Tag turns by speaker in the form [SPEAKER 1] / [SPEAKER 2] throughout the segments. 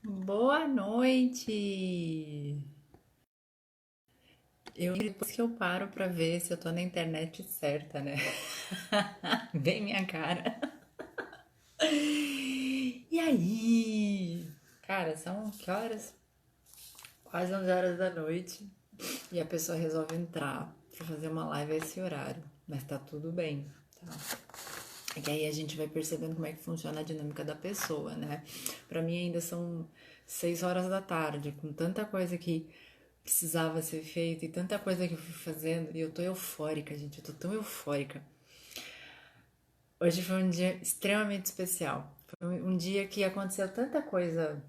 [SPEAKER 1] Boa noite! Depois que eu paro pra ver se eu tô na internet certa, né? Bem minha cara. E aí? Cara, são que horas? Quase 11 horas da noite. E a pessoa resolve entrar pra fazer uma live a esse horário. Mas tá tudo bem, tá? É que aí a gente vai percebendo como é que funciona a dinâmica da pessoa, né? Pra mim ainda são 6 horas da tarde, com tanta coisa que precisava ser feita e tanta coisa que eu fui fazendo. E eu tô eufórica, gente. Eu tô tão eufórica. Hoje foi um dia extremamente especial. Foi um dia que aconteceu tanta coisa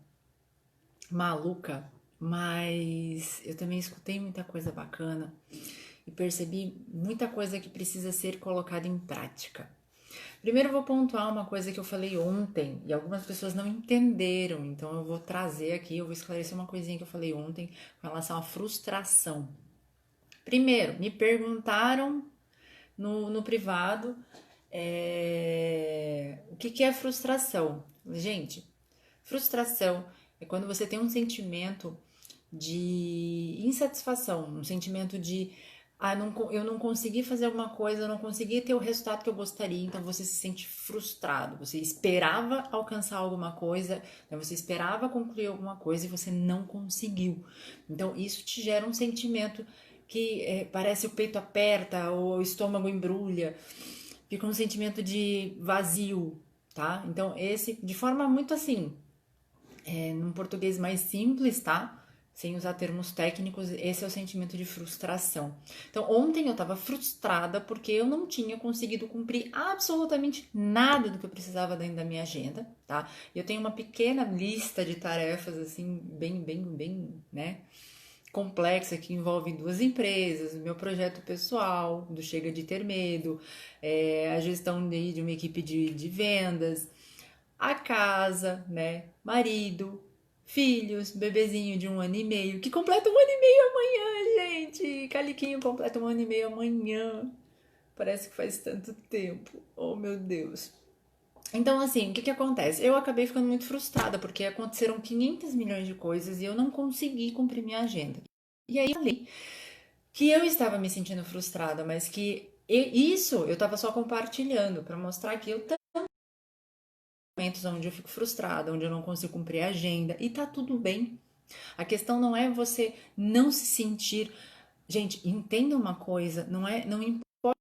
[SPEAKER 1] maluca, mas eu também escutei muita coisa bacana e percebi muita coisa que precisa ser colocada em prática. Primeiro eu vou pontuar uma coisa que eu falei ontem e algumas pessoas não entenderam, então eu vou trazer aqui, eu vou esclarecer uma coisinha que eu falei ontem com relação à frustração. Primeiro, me perguntaram no privado o que é frustração. Gente, frustração é quando você tem um sentimento de insatisfação, um sentimento de eu não consegui fazer alguma coisa, eu não consegui ter o resultado que eu gostaria, então você se sente frustrado. Você esperava alcançar alguma coisa, né? Você esperava concluir alguma coisa e você não conseguiu. Então isso te gera um sentimento que parece o peito aperta ou o estômago embrulha, fica um sentimento de vazio, tá? Então esse, de forma muito assim, num português mais simples, tá? Sem usar termos técnicos, esse é o sentimento de frustração. Então, ontem eu estava frustrada porque eu não tinha conseguido cumprir absolutamente nada do que eu precisava dentro da minha agenda, tá? Eu tenho uma pequena lista de tarefas, assim, bem, né? Complexa que envolve duas empresas, o meu projeto pessoal, do Chega de Ter Medo, a gestão de uma equipe de vendas, a casa, né? Marido, filhos, bebezinho de 1 ano e meio, que completa 1 ano e meio amanhã, gente! Caliquinho completa 1 ano e meio amanhã. Parece que faz tanto tempo. Oh, meu Deus. Então, assim, o que que acontece? Eu acabei ficando muito frustrada, porque aconteceram 500 milhões de coisas e eu não consegui cumprir minha agenda. E aí eu falei que eu estava me sentindo frustrada, mas que isso eu estava só compartilhando para mostrar que eu momentos onde eu fico frustrada, onde eu não consigo cumprir a agenda e tá tudo bem. A questão não é você não se sentir, gente, entenda uma coisa, não importa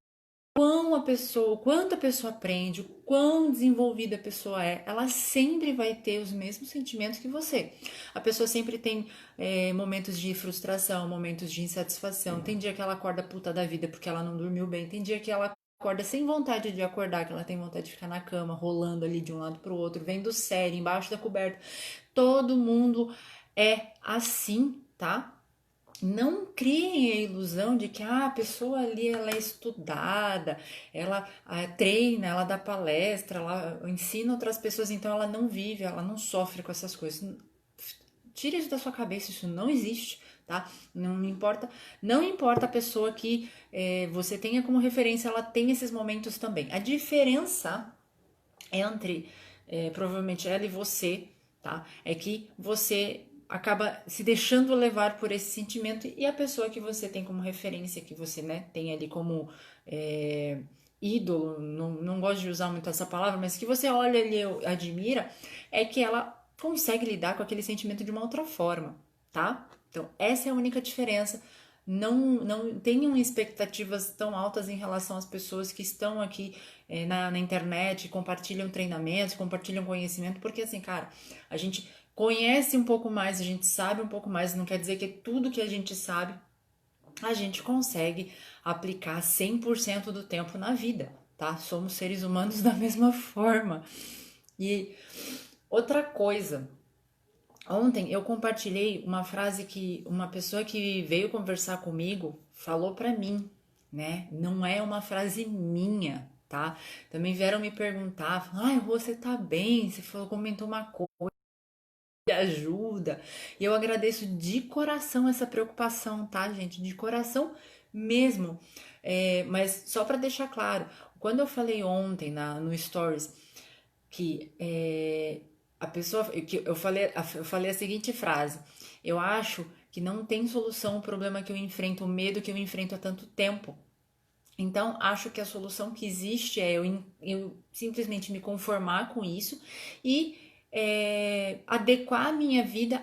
[SPEAKER 1] quão a pessoa, o quanto a pessoa aprende, o quão desenvolvida a pessoa é, ela sempre vai ter os mesmos sentimentos que você. A pessoa sempre tem momentos de frustração, momentos de insatisfação. Tem dia que ela acorda puta da vida porque ela não dormiu bem, tem dia que ela acorda sem vontade de acordar, que ela tem vontade de ficar na cama, rolando ali de um lado pro outro, vendo série embaixo da coberta. Todo mundo é assim, tá? Não criem a ilusão de que a pessoa ali ela é estudada, ela treina, ela dá palestra, ela ensina outras pessoas, então ela não vive, ela não sofre com essas coisas. Tira isso da sua cabeça, isso não existe, tá? Não importa, não importa a pessoa que você tenha como referência, ela tem esses momentos também. A diferença entre provavelmente ela e você, tá? É que você acaba se deixando levar por esse sentimento e a pessoa que você tem como referência, que você, né, tem ali como ídolo, não gosto de usar muito essa palavra, mas que você olha ali e admira, é que ela consegue lidar com aquele sentimento de uma outra forma, tá? Então, essa é a única diferença. Não tenham expectativas tão altas em relação às pessoas que estão aqui na internet, compartilham treinamentos, compartilham conhecimento, porque assim, cara, a gente conhece um pouco mais, a gente sabe um pouco mais, não quer dizer que tudo que a gente sabe a gente consegue aplicar 100% do tempo na vida, tá? Somos seres humanos da mesma forma. E outra coisa, ontem eu compartilhei uma frase que uma pessoa que veio conversar comigo falou para mim, né? Não é uma frase minha, tá? Também vieram me perguntar, ai, você tá bem? Você falou, comentou uma coisa de ajuda. E eu agradeço de coração essa preocupação, tá, gente? De coração mesmo. Mas só para deixar claro, quando eu falei ontem no Stories que a pessoa, eu falei a seguinte frase: eu acho que não tem solução o problema que eu enfrento, o medo que eu enfrento há tanto tempo. Então, acho que a solução que existe é eu simplesmente me conformar com isso e adequar a minha vida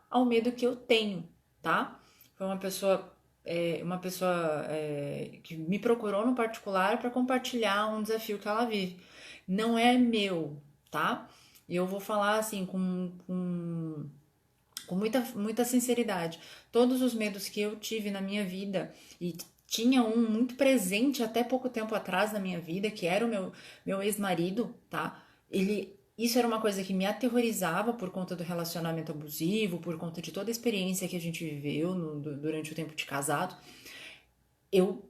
[SPEAKER 1] ao medo que eu tenho, tá? Foi uma pessoa que me procurou no particular para compartilhar um desafio que ela vive. Não é meu, tá? E eu vou falar assim com muita, muita sinceridade. Todos os medos que eu tive na minha vida, e tinha um muito presente até pouco tempo atrás na minha vida, que era o meu ex-marido, tá? Isso era uma coisa que me aterrorizava por conta do relacionamento abusivo, por conta de toda a experiência que a gente viveu durante o tempo de casado. Eu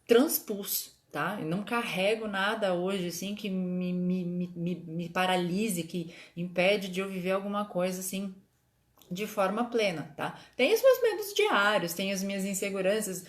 [SPEAKER 1] transpus, tá? Eu não carrego nada hoje assim que me paralise, que impede de eu viver alguma coisa assim de forma plena, tá? Tem os meus medos diários, tem as minhas inseguranças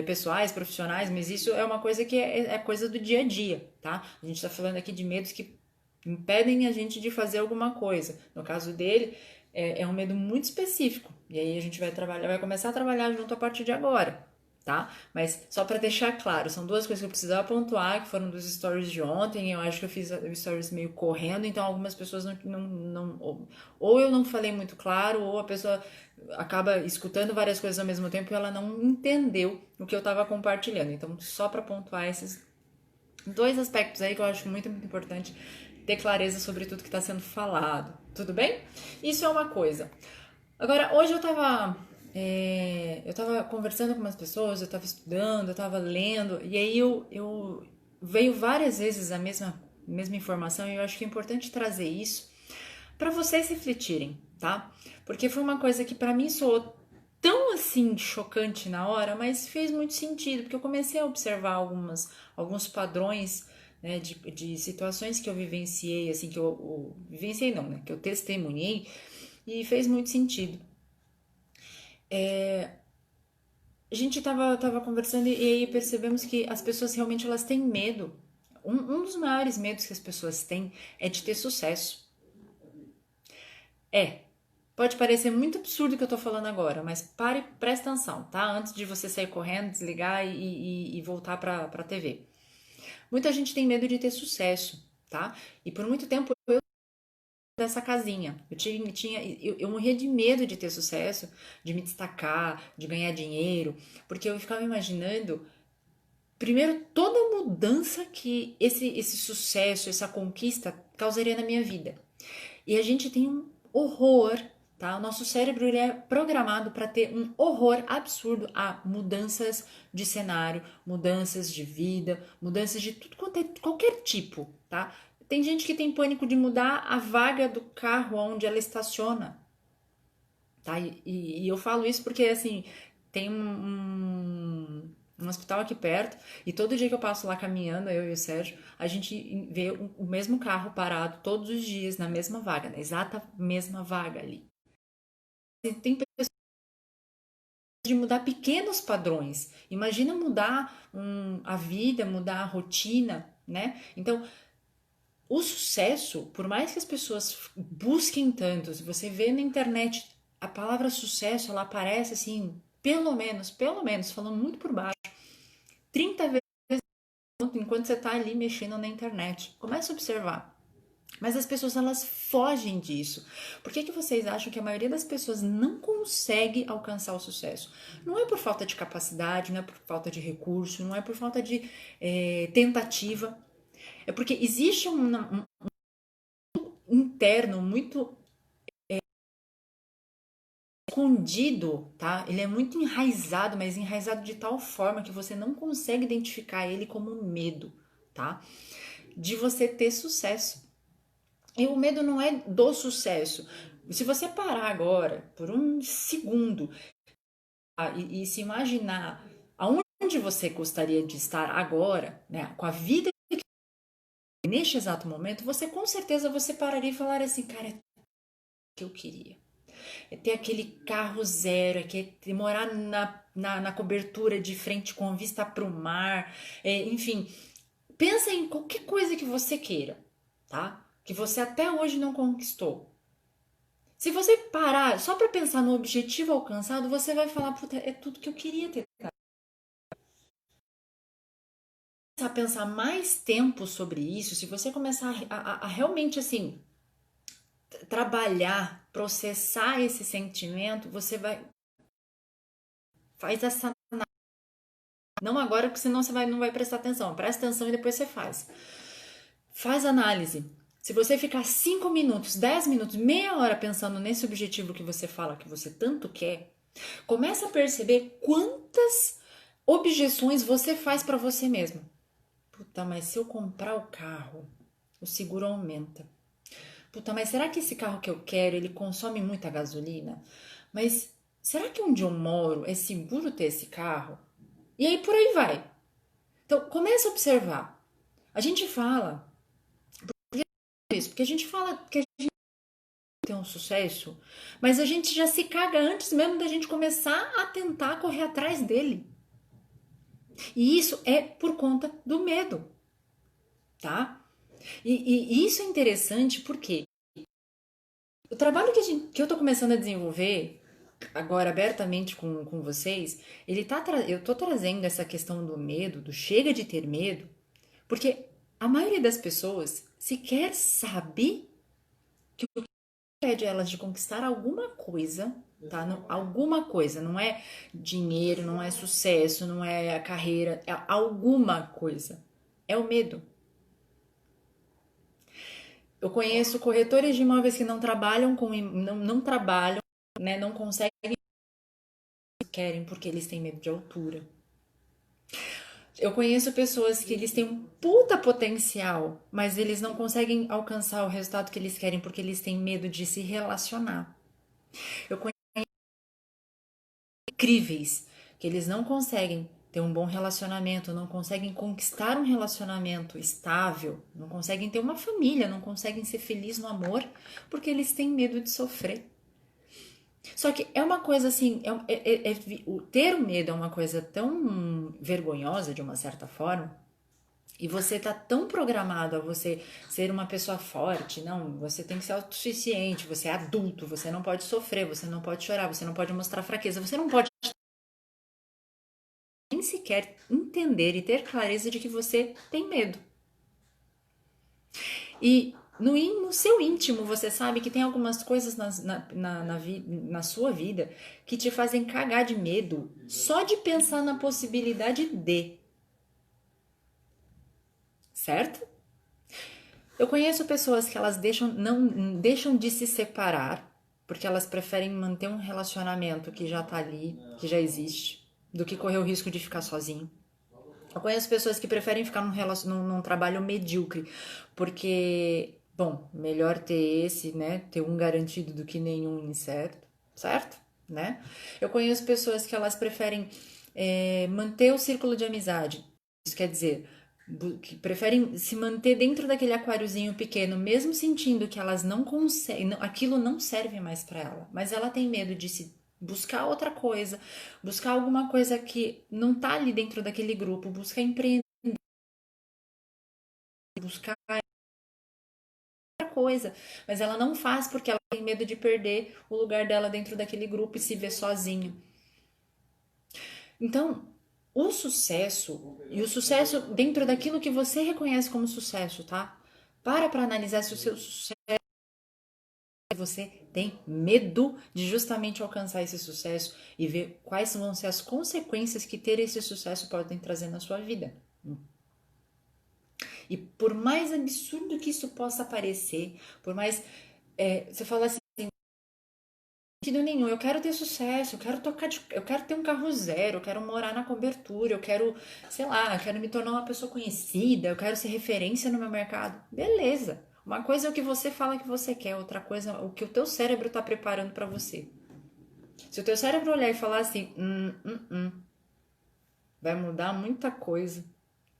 [SPEAKER 1] pessoais, profissionais, mas isso é uma coisa que é coisa do dia a dia, tá? A gente tá falando aqui de medos que impedem a gente de fazer alguma coisa. No caso dele, é um medo muito específico. E aí a gente vai começar a trabalhar junto a partir de agora, tá? Mas só para deixar claro, são duas coisas que eu precisava pontuar, que foram dos stories de ontem. Eu acho que eu fiz stories meio correndo, então algumas pessoas ou eu não falei muito claro, ou a pessoa acaba escutando várias coisas ao mesmo tempo e ela não entendeu o que eu estava compartilhando. Então, só para pontuar esses dois aspectos aí que eu acho muito, muito importante ter clareza sobre tudo que está sendo falado. Tudo bem? Isso é uma coisa. Agora, hoje eu tava conversando com umas pessoas, eu tava estudando, eu tava lendo, e aí eu veio várias vezes a mesma informação, e eu acho que é importante trazer isso para vocês refletirem, tá? Porque foi uma coisa que para mim soou tão assim chocante na hora, mas fez muito sentido, porque eu comecei a observar alguns padrões, né, de situações que eu vivenciei, assim, que eu vivenciei não, né, que eu testemunhei, e fez muito sentido. A gente tava conversando e aí percebemos que as pessoas realmente elas têm medo. Um dos maiores medos que as pessoas têm é de ter sucesso. É, pode parecer muito absurdo o que eu tô falando agora, mas presta atenção, tá? Antes de você sair correndo, desligar e voltar pra TV. Muita gente tem medo de ter sucesso, tá? E por muito tempo dessa casinha. Eu morria de medo de ter sucesso, de me destacar, de ganhar dinheiro, porque eu ficava imaginando, primeiro, toda a mudança que esse sucesso, essa conquista causaria na minha vida. E a gente tem um horror, tá? O nosso cérebro ele é programado para ter um horror absurdo a mudanças de cenário, mudanças de vida, mudanças de tudo quanto é, qualquer tipo, tá? Tem gente que tem pânico de mudar a vaga do carro onde ela estaciona, tá? E eu falo isso porque, assim, tem um hospital aqui perto e todo dia que eu passo lá caminhando, eu e o Sérgio, a gente vê o mesmo carro parado todos os dias na mesma vaga, na exata mesma vaga ali. E tem pessoas de mudar pequenos padrões. Imagina mudar a vida, mudar a rotina, né? Então, o sucesso, por mais que as pessoas busquem tanto, se você vê na internet a palavra sucesso, ela aparece assim, pelo menos, falando muito por baixo, 30 vezes enquanto você está ali mexendo na internet. Comece a observar. Mas as pessoas elas fogem disso. Por que vocês acham que a maioria das pessoas não consegue alcançar o sucesso? Não é por falta de capacidade, não é por falta de recurso, não é por falta de tentativa. É porque existe um interno muito escondido, tá? Ele é muito enraizado, mas enraizado de tal forma que você não consegue identificar ele como medo, tá? De você ter sucesso. E o medo não é do sucesso. Se você parar agora por um segundo e se imaginar aonde você gostaria de estar agora, né, com a vida neste exato momento, você com certeza você pararia e falaria assim, cara, é o que eu queria. É ter aquele carro zero, é morar na cobertura de frente com vista para o mar, enfim, pensa em qualquer coisa que você queira, tá? que você até hoje não conquistou. Se você parar só para pensar no objetivo alcançado, você vai falar, puta, é tudo que eu queria ter. A pensar mais tempo sobre isso, se você começar a realmente assim trabalhar, processar esse sentimento, você vai faz essa não agora, porque senão você não vai prestar atenção. Presta atenção e depois você faz. Faz análise. Se você ficar 5 minutos, 10 minutos, meia hora pensando nesse objetivo que você fala que você tanto quer, começa a perceber quantas objeções você faz para você mesmo. Puta, mas se eu comprar o carro, o seguro aumenta. Puta, mas será que esse carro que eu quero, ele consome muita gasolina? Mas será que onde eu moro é seguro ter esse carro? E aí por aí vai. Então, começa a observar. A gente fala isso, porque a gente fala que a gente tem um sucesso, mas a gente já se caga antes mesmo da gente começar a tentar correr atrás dele. E isso é por conta do medo, tá? E isso é interessante porque o trabalho que eu tô começando a desenvolver agora abertamente com vocês, eu tô trazendo essa questão do medo, do chega de ter medo, porque a maioria das pessoas sequer sabe que o que impede elas de conquistar alguma coisa, tá? Não, alguma coisa, não é dinheiro, não é sucesso, não é a carreira, é alguma coisa. É o medo. Eu conheço corretores de imóveis que não trabalham não trabalham, né? Não conseguem querem porque eles têm medo de altura. Eu conheço pessoas que eles têm um puta potencial, mas eles não conseguem alcançar o resultado que eles querem porque eles têm medo de se relacionar. Eu conheço incríveis que eles não conseguem ter um bom relacionamento, não conseguem conquistar um relacionamento estável, não conseguem ter uma família, não conseguem ser felizes no amor porque eles têm medo de sofrer. Só que é uma coisa assim, ter o medo é uma coisa tão vergonhosa de uma certa forma, e você tá tão programado a você ser uma pessoa forte, não, você tem que ser autossuficiente, você é adulto, você não pode sofrer, você não pode chorar, você não pode mostrar fraqueza, você não pode nem sequer entender e ter clareza de que você tem medo. E no seu íntimo você sabe que tem algumas coisas na sua vida que te fazem cagar de medo só de pensar na possibilidade de, certo? Eu conheço pessoas que elas não deixam de se separar porque elas preferem manter um relacionamento que já tá ali, que já existe, do que correr o risco de ficar sozinho. Eu conheço pessoas que preferem ficar num trabalho medíocre, porque, bom, melhor ter esse, né? Ter um garantido do que nenhum incerto, certo? Né? Eu conheço pessoas que elas preferem manter o círculo de amizade. Isso quer dizer, que preferem se manter dentro daquele aquáriozinho pequeno, mesmo sentindo que elas não conseguem, aquilo não serve mais para ela, mas ela tem medo de se buscar outra coisa, buscar alguma coisa que não tá ali dentro daquele grupo, buscar empreender, buscar outra coisa, mas ela não faz porque ela tem medo de perder o lugar dela dentro daquele grupo e se ver sozinha. Então, o sucesso e o sucesso dentro daquilo que você reconhece como sucesso, tá? Para analisar se o seu sucesso você tem medo de justamente alcançar esse sucesso e ver quais vão ser as consequências que ter esse sucesso podem trazer na sua vida. E por mais absurdo que isso possa parecer, por mais você fala assim, sentido nenhum, eu quero ter sucesso, eu quero ter um carro zero, eu quero morar na cobertura, eu quero, sei lá, eu quero me tornar uma pessoa conhecida, eu quero ser referência no meu mercado. Beleza. Uma coisa é o que você fala que você quer, outra coisa é o que o teu cérebro está preparando para você. Se o teu cérebro olhar e falar assim, vai mudar muita coisa.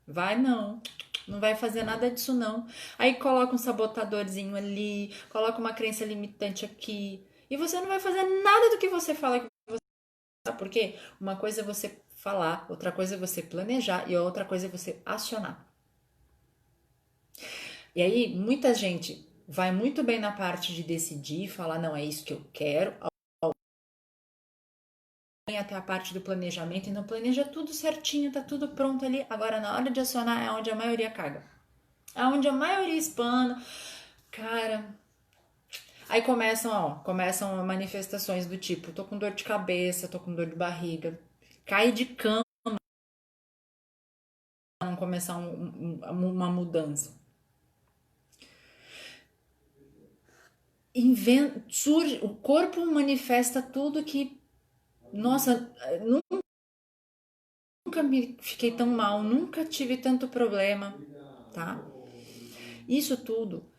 [SPEAKER 1] Vai não. Não vai fazer nada disso não. Aí coloca um sabotadorzinho ali, coloca uma crença limitante aqui. E você não vai fazer nada do que você fala que você sabe por quê? Uma coisa é você falar, outra coisa é você planejar e outra coisa é você acionar. E aí, muita gente vai muito bem na parte de decidir, falar, não, é isso que eu quero, até a parte do planejamento, então planeja tudo certinho, tá tudo pronto ali. Agora, na hora de acionar, é onde a maioria caga. É onde a maioria espana. Cara, aí começam manifestações do tipo, tô com dor de cabeça, tô com dor de barriga, cai de cama, não começar uma mudança. Surge, o corpo manifesta tudo que, nossa, nunca me fiquei tão mal, nunca tive tanto problema, tá? Isso tudo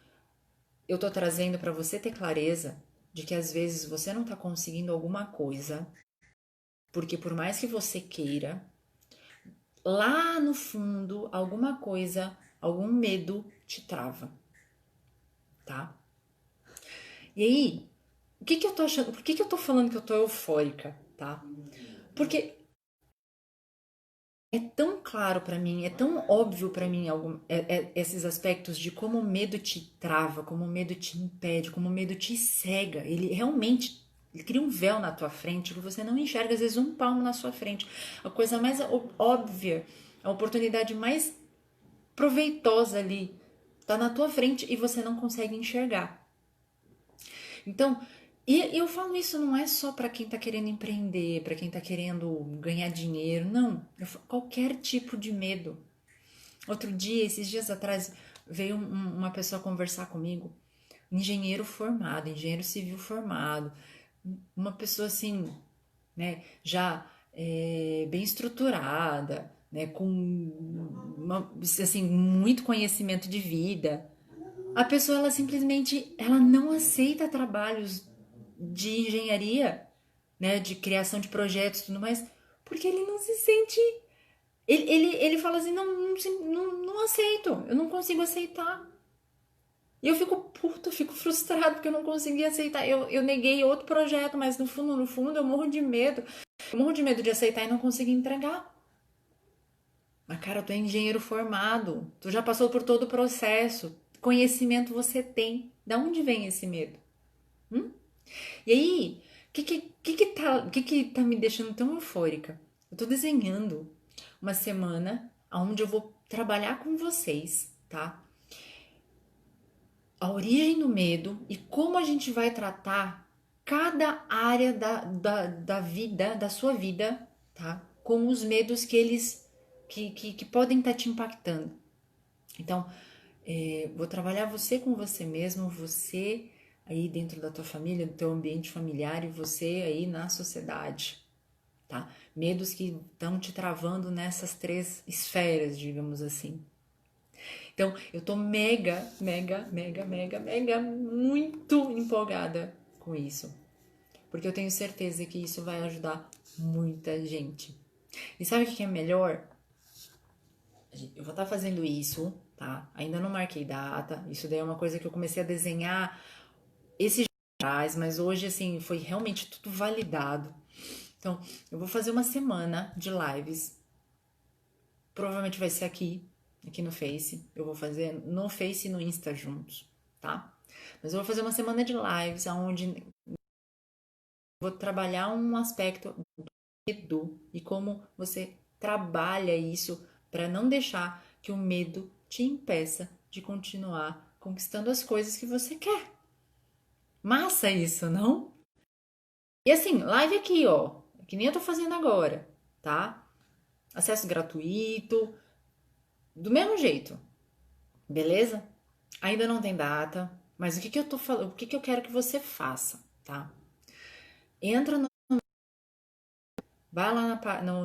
[SPEAKER 1] eu tô trazendo para você ter clareza de que às vezes você não tá conseguindo alguma coisa, porque por mais que você queira, lá no fundo, alguma coisa, algum medo te trava, tá? E aí, o que que eu tô achando? Por que que eu tô falando que eu tô eufórica, tá? Porque é tão claro pra mim, é tão óbvio pra mim esses aspectos de como o medo te trava, como o medo te impede, como o medo te cega. Ele realmente ele cria um véu na tua frente que você não enxerga, às vezes um palmo na sua frente. A coisa mais óbvia, a oportunidade mais proveitosa ali tá na tua frente e você não consegue enxergar. Então, e eu falo isso não é só para quem tá querendo empreender, para quem tá querendo ganhar dinheiro, não. Qualquer tipo de medo. Outro dia, esses dias atrás, veio uma pessoa conversar comigo, engenheiro formado, engenheiro civil formado, uma pessoa assim, né, já bem estruturada, né, com assim, muito conhecimento de vida. A pessoa ela simplesmente ela não aceita trabalhos de engenharia, né, de criação de projetos e tudo mais, porque ele não se sente. Ele fala assim: não aceito, eu não consigo aceitar. E eu fico puto, eu fico frustrado porque eu não consegui aceitar. Eu neguei outro projeto, mas no fundo, eu morro de medo. Eu morro de medo de aceitar e não conseguir entregar. Mas, cara, tu é engenheiro formado, tu já passou por todo o processo, conhecimento você tem. Da onde vem esse medo? Hum? E aí, o que que tá me deixando tão eufórica? Eu tô desenhando uma semana onde eu vou trabalhar com vocês, tá? A origem do medo e como a gente vai tratar cada área da vida, da sua vida, tá? Com os medos que eles que podem estar te impactando. Então, vou trabalhar você com você mesmo, você aí dentro da tua família, do teu ambiente familiar e você aí na sociedade, tá? Medos que estão te travando nessas três esferas, digamos assim. Então, eu tô mega, muito empolgada com isso, porque eu tenho certeza que isso vai ajudar muita gente. E sabe o que é melhor? Eu vou estar fazendo isso, tá? Ainda não marquei data. Isso daí é uma coisa que eu comecei a desenhar esses dias, mas hoje, assim, foi realmente tudo validado. Então, eu vou fazer uma semana de lives. Provavelmente vai ser aqui no Face. Eu vou fazer no Face e no Insta juntos, tá? Mas eu vou fazer uma semana de lives onde vou trabalhar um aspecto do medo e como você trabalha isso para não deixar que o medo te impeça de continuar conquistando as coisas que você quer. Massa isso, não? E assim, live aqui, ó, que nem eu tô fazendo agora, tá? Acesso gratuito, do mesmo jeito, beleza? Ainda não tem data, mas o que que eu tô falando, o que que eu quero que você faça, tá? Entra no Vai lá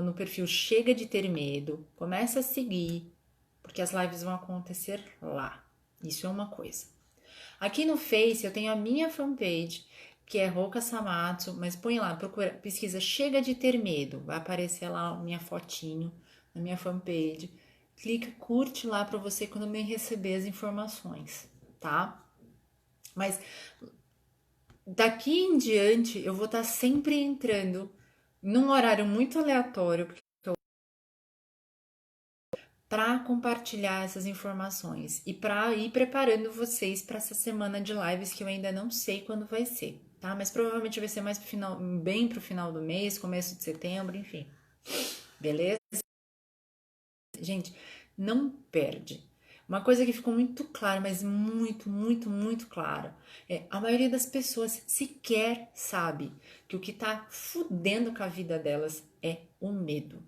[SPEAKER 1] no perfil Chega de Ter Medo, começa a seguir, porque as lives vão acontecer lá. Isso é uma coisa. Aqui no Face eu tenho a minha fanpage, que é Roca Samatsu, mas põe lá, procura, pesquisa Chega de Ter Medo, vai aparecer lá minha fotinho na minha fanpage. Clica, curte lá para você quando me receber as informações, tá? Mas daqui em diante eu vou estar sempre entrando num horário muito aleatório, para compartilhar essas informações e para ir preparando vocês para essa semana de lives que eu ainda não sei quando vai ser, tá? Mas provavelmente vai ser mais pro final, bem pro final do mês, começo de setembro, enfim. Beleza? Gente, não perde. Uma coisa que ficou muito clara, mas muito, muito, muito clara, é a maioria das pessoas sequer sabe que o que tá fudendo com a vida delas é o medo,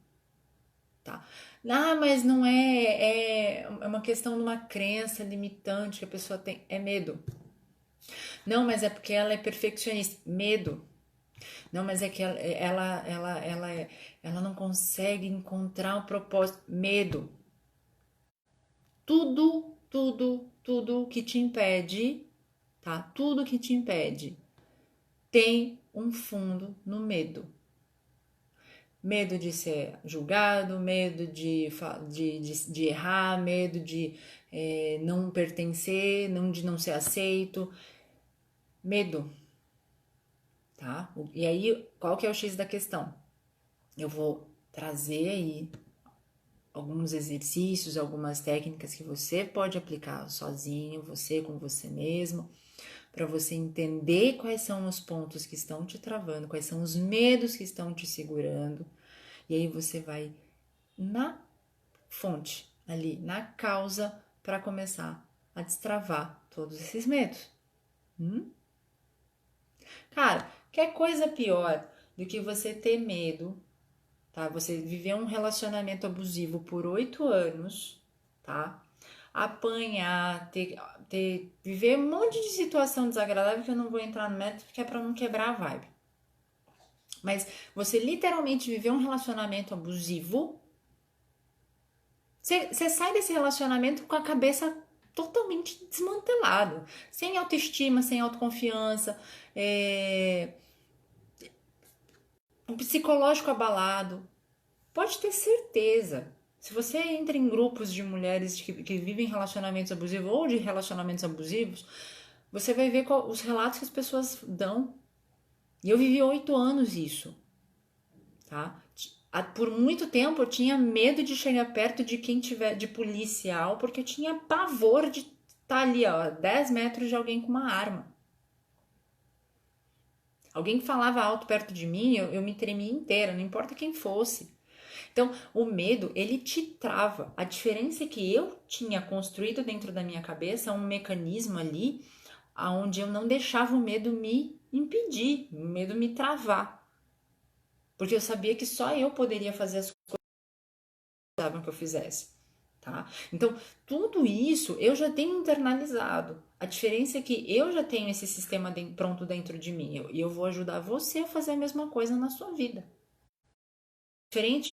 [SPEAKER 1] tá? Ah, mas não é uma questão de uma crença limitante que a pessoa tem, é medo. Não, mas é porque ela é perfeccionista, medo. Não, mas é que ela não consegue encontrar um propósito, medo. Tudo que te impede, tá? Tudo que te impede tem um fundo no medo. Medo de ser julgado, medo de errar, medo de não pertencer, de não ser aceito. Medo, tá? E aí, qual que é o X da questão? Eu vou trazer aí alguns exercícios, algumas técnicas que você pode aplicar sozinho, você com você mesmo, para você entender quais são os pontos que estão te travando, quais são os medos que estão te segurando. E aí você vai na fonte, ali na causa, para começar a destravar todos esses medos. Cara, quer coisa pior do que você ter medo, tá? Você viver um relacionamento abusivo por 8 anos, tá? Apanhar, viver um monte de situação desagradável que eu não vou entrar no método porque é pra não quebrar a vibe. Mas você literalmente viver um relacionamento abusivo, você sai desse relacionamento com a cabeça totalmente desmantelada, sem autoestima, sem autoconfiança, um psicológico abalado. Pode ter certeza. Se você entra em grupos de mulheres que vivem relacionamentos abusivos ou de relacionamentos abusivos, você vai ver os relatos que as pessoas dão. E eu vivi 8 anos isso, tá? Por muito tempo eu tinha medo de chegar perto de quem tiver de policial, porque eu tinha pavor de estar ali, ó, 10 metros de alguém com uma arma. Alguém que falava alto perto de mim, eu me tremia inteira, não importa quem fosse. Então, o medo, ele te trava. A diferença é que eu tinha construído dentro da minha cabeça um mecanismo ali onde eu não deixava o medo me impedir, o medo me travar. Porque eu sabia que só eu poderia fazer as coisas que precisavam que eu fizesse, tá? Então, tudo isso eu já tenho internalizado. A diferença é que eu já tenho esse sistema pronto dentro de mim e eu vou ajudar você a fazer a mesma coisa na sua vida. Diferente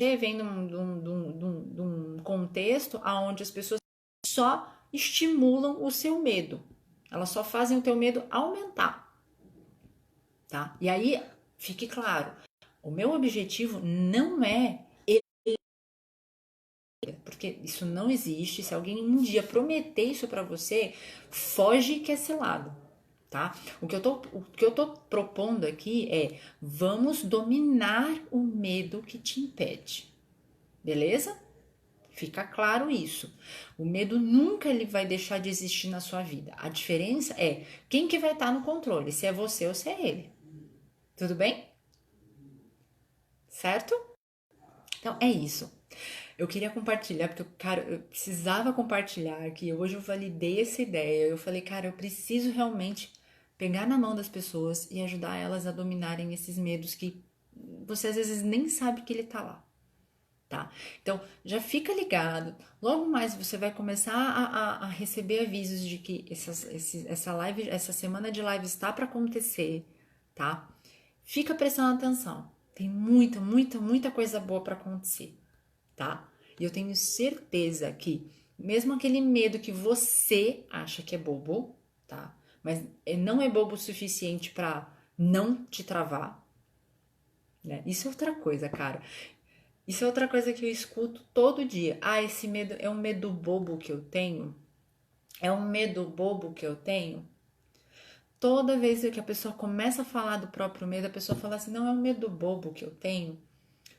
[SPEAKER 1] vem de um contexto onde as pessoas só estimulam o seu medo. Elas só fazem o teu medo aumentar, tá? E aí, fique claro, o meu objetivo não é porque isso não existe. Se alguém um dia prometer isso para você, foge que é selado, tá? O que eu tô propondo aqui é vamos dominar o medo que te impede. Beleza? Fica claro isso. O medo nunca ele vai deixar de existir na sua vida. A diferença é quem que vai estar no controle, se é você ou se é ele. Tudo bem? Certo? Então é isso. Eu queria compartilhar, porque, cara, eu precisava compartilhar que hoje eu validei essa ideia. Eu falei, cara, eu preciso realmente pegar na mão das pessoas e ajudar elas a dominarem esses medos que você às vezes nem sabe que ele tá lá. Tá? Então, já fica ligado. Logo mais você vai começar a receber avisos de que essa live, essa semana de live está para acontecer, tá? Fica prestando atenção. Tem muita coisa boa para acontecer, tá? E eu tenho certeza que mesmo aquele medo que você acha que é bobo, tá? Mas não é bobo o suficiente para não te travar, né? Isso é outra coisa, cara. Isso é outra coisa que eu escuto todo dia. Ah, esse medo é um medo bobo que eu tenho? É um medo bobo que eu tenho? Toda vez que a pessoa começa a falar do próprio medo, a pessoa fala assim: não, é um medo bobo que eu tenho.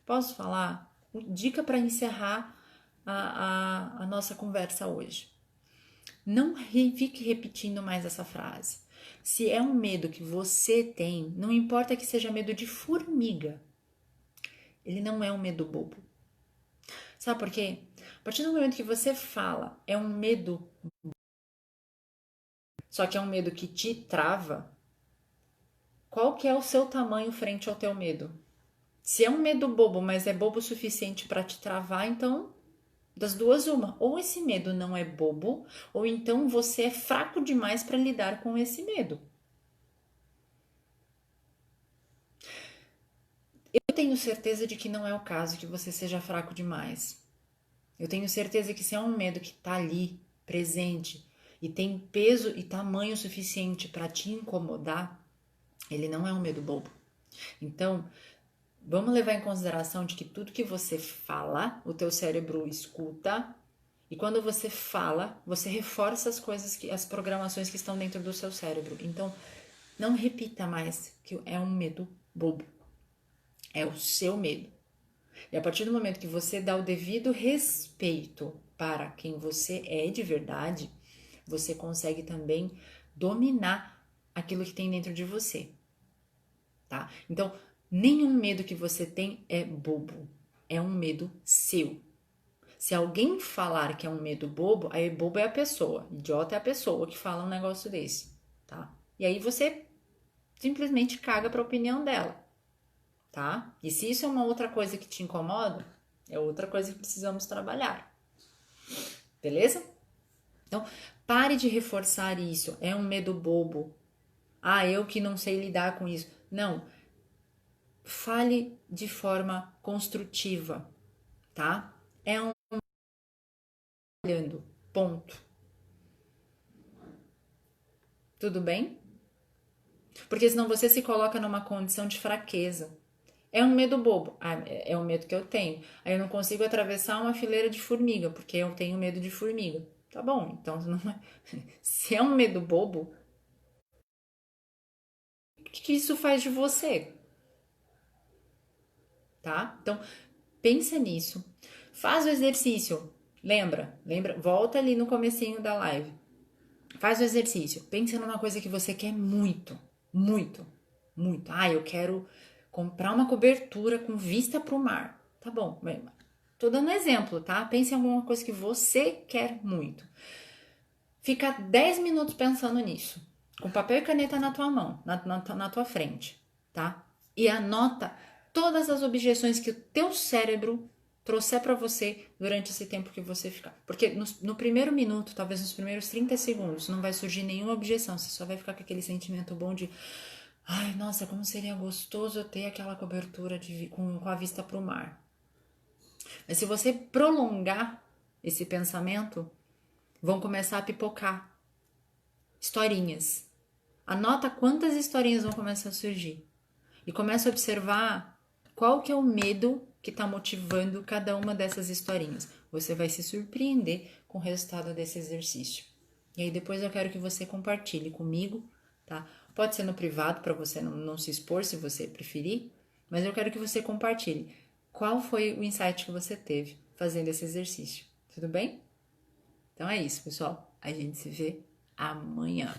[SPEAKER 1] Posso falar? dica para encerrar a nossa conversa hoje. Não fique repetindo mais essa frase. Se é um medo que você tem, não importa que seja medo de formiga, ele não é um medo bobo. Sabe por quê? A partir do momento que você fala, é um medo, só que é um medo que te trava, qual que é o seu tamanho frente ao teu medo? Se é um medo bobo, mas é bobo o suficiente para te travar, então das duas uma, ou esse medo não é bobo, ou então você é fraco demais para lidar com esse medo. Eu tenho certeza de que não é o caso, que você seja fraco demais. Eu tenho certeza que se é um medo que está ali, presente, e tem peso e tamanho suficiente para te incomodar, ele não é um medo bobo. Então, vamos levar em consideração de que tudo que você fala, o teu cérebro escuta, e quando você fala, você reforça as coisas as programações que estão dentro do seu cérebro. Então, não repita mais que é um medo bobo. É o seu medo. E a partir do momento que você dá o devido respeito para quem você é de verdade, você consegue também dominar aquilo que tem dentro de você, tá? Então, nenhum medo que você tem é bobo, é um medo seu. Se alguém falar que é um medo bobo, aí bobo é a pessoa, idiota é a pessoa que fala um negócio desse, tá? E aí você simplesmente caga para a opinião dela, tá? E se isso é uma outra coisa que te incomoda, é outra coisa que precisamos trabalhar, beleza? Então, pare de reforçar isso, é um medo bobo. Ah, eu que não sei lidar com isso. Não, fale de forma construtiva, tá? É um olhando, ponto. Tudo bem? Porque senão você se coloca numa condição de fraqueza. É um medo bobo. Ah, é um medo que eu tenho. Aí eu não consigo atravessar uma fileira de formiga, porque eu tenho medo de formiga. Tá bom, então não é... se é um medo bobo, o que isso faz de você? Tá? Então, pensa nisso. Faz o exercício. Lembra, volta ali no comecinho da live. Faz o exercício. Pensa numa coisa que você quer muito, muito, muito. Ah, eu quero comprar uma cobertura com vista para o mar. Tá bom, tô dando exemplo, tá? Pense em alguma coisa que você quer muito. Fica 10 minutos pensando nisso, com papel e caneta na tua mão, na tua frente, tá? E anota todas as objeções que o teu cérebro trouxer para você durante esse tempo que você ficar. Porque no primeiro minuto, talvez nos primeiros 30 segundos, não vai surgir nenhuma objeção. Você só vai ficar com aquele sentimento bom de ai, nossa, como seria gostoso eu ter aquela cobertura com a vista para o mar. Mas se você prolongar esse pensamento, vão começar a pipocar historinhas. Anota quantas historinhas vão começar a surgir. E começa a observar qual que é o medo que está motivando cada uma dessas historinhas. Você vai se surpreender com o resultado desse exercício. E aí depois eu quero que você compartilhe comigo, tá? Pode ser no privado para você não se expor se você preferir, mas eu quero que você compartilhe qual foi o insight que você teve fazendo esse exercício. Tudo bem? Então é isso, pessoal. A gente se vê amanhã.